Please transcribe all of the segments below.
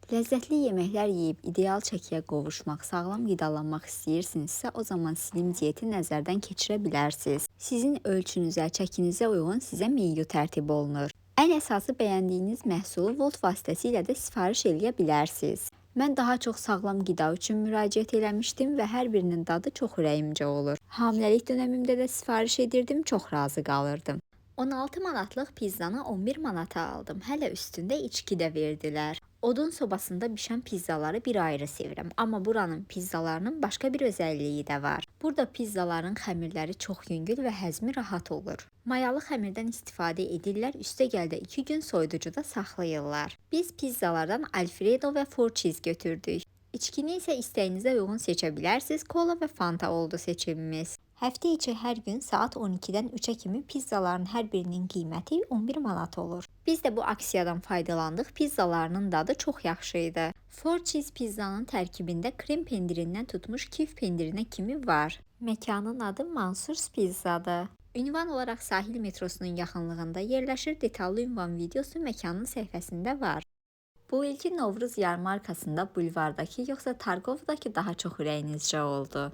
Ləzzətli yeməklər yeyib ideal çəkiyə qovuşmaq, sağlam qidalanmaq istəyirsinizsə, o zaman slim diyeti nəzərdən keçirə bilərsiniz. Sizin ölçünüzə, çəkinizə uyğun sizə menyu tərtib olunur. Ən əsası bəyəndiyiniz məhsulu Volt vasitəsilə də sifariş eləyə bilərsiniz. Mən daha çox sağlam qida üçün müraciət eləmişdim və hər birinin dadı çox ürəyimcə olur. Hamiləlik dönəmimdə də sifariş edirdim, çox razı qalırdım. 16 manatlıq pizzanı 11 manata aldım. Hələ üstündə içki də verdilər. Odun sobasında bişən pizzaları bir ayrı sevirəm, amma buranın pizzalarının başqa bir özəlliyi də var. Burada pizzaların xəmirləri çox yüngül və həzmi rahat olur. Mayalı xəmirdən istifadə edirlər, üstəgəldə 2 gün soyuducuda saxlayırlar. Biz pizzalardan Alfredo və Four Cheese götürdük. İçkini isə istəyinizə uyğun seçə bilərsiniz, kola və fanta oldu seçimimiz. Həftə içi hər gün saat 12-dən 3-ə kimi pizzaların hər birinin qiyməti 11 manat olur. Biz də bu aksiyadan faydalandıq, pizzalarının dadı çox yaxşı idi. Four Cheese pizzanın tərkibində krem pendirindən tutmuş kif pendirinə kimi var. Məkanın adı Mansurs Pizzadır. Ünvan olaraq sahil metrosunun yaxınlığında yerləşir, detallı ünvan videosu məkanın səhifəsində var. Bu ilki Novruz yarmarkasında bulvardakı yoxsa Targovdakı daha çox ürəyinizcə oldu?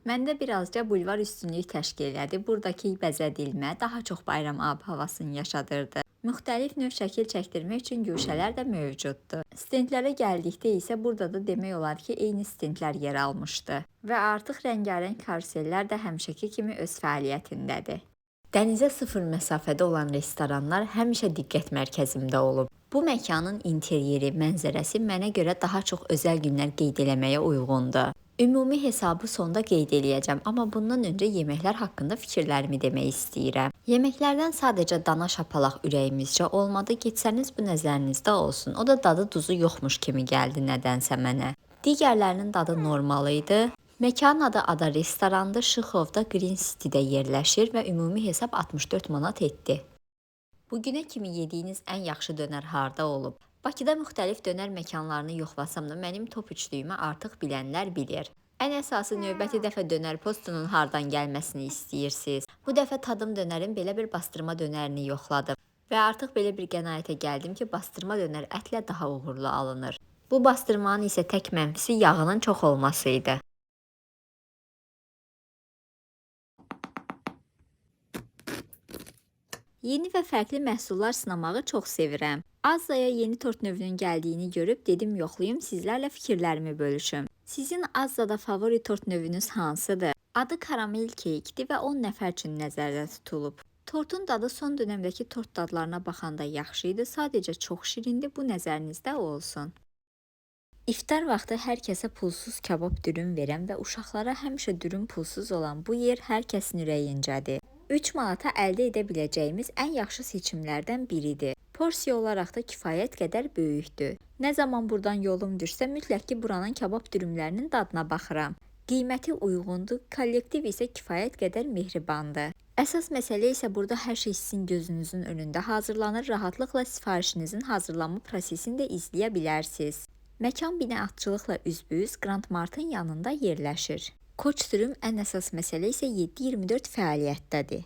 Məndə birazca bulvar üstünlük təşkil elədi. Buradakı bəzədilmə daha çox bayram ab-havasını yaşadırdı. Müxtəlif növ şəkil çəkdirmək üçün güşələr də mövcuddur. Stendlərə gəldikdə isə burada da demək olar ki, eyni stendlər yer almışdı. Və artıq rəngarəng karusellər də həmişəki kimi öz fəaliyyətindədir. Dənizə sıfır məsafədə olan restoranlar həmişə diqqət mərkəzimdə olub. Bu məkanın interyeri, mənzərəsi mənə görə daha çox özəl günlər qeyd eləməyə uyğundur. Ümumi hesabı sonda qeyd eləyəcəm, amma bundan öncə yeməklər haqqında fikirlərimi demək istəyirəm. Yeməklərdən sadəcə dana şapalaq ürəyimizcə olmadı, getsəniz bu nəzərinizdə olsun. O da dadı duzu yoxmuş kimi gəldi nədənsə mənə. Digərlərinin dadı normal idi. Məkanın adı Ada restorandır, Şıxovda Green City-də yerləşir və ümumi hesab 64 manat etdi. Bugünə kimi yediyiniz ən yaxşı dönər harda olub? Bakıda müxtəlif dönər məkanlarını yoxlasam da mənim top 3-lüyümü artıq bilənlər bilir. Ən əsası növbəti dəfə dönər postunun hardan gəlməsini istəyirsiniz. Bu dəfə tadım dönərin belə bir bastırma dönərini yoxladım. Və artıq belə bir qənaətə gəldim ki, bastırma dönər ətlə daha uğurlu alınır. Bu bastırmanın isə tək mənfisi yağının çox olması idi. Yeni və fərqli məhsullar sınamağı çox sevirəm. Azzaya yeni tort növünün gəldiyini görüb dedim yoxlayım, sizlərlə fikirlərimi bölüşüm. Sizin Azzada favori tort növünüz hansıdır? Adı karamel keykdir və 10 nəfər üçün nəzərdə tutulub. Tortun dadı son dönəmdəki tort dadlarına baxanda yaxşı idi, sadəcə çox şirindir, bu nəzərinizdə olsun. İftar vaxtı hər kəsə pulsuz kabab dürüm verəm və uşaqlara həmişə dürüm pulsuz olan bu yer hər kəsin ürəyincədir. 3 manata əldə edə biləcəyimiz ən yaxşı seçimlərdən biridir. Porsiya olaraq da kifayət qədər böyükdür. Nə zaman buradan yolum düşsə, mütləq ki buranın kabab dürümlərinin dadına baxıram. Qiyməti uyğundur, kollektiv isə kifayət qədər mehribandır. Əsas məsələ isə burada hər şey sizin gözünüzün önündə hazırlanır, rahatlıqla sifarişinizin hazırlanma prosesini də izləyə bilərsiniz. Məkan binaatçılıqla üzbəüz Grand Mart'ın yanında yerləşir. Koç dürüm ən əsas məsələ isə 7/24 fəaliyyətdədir.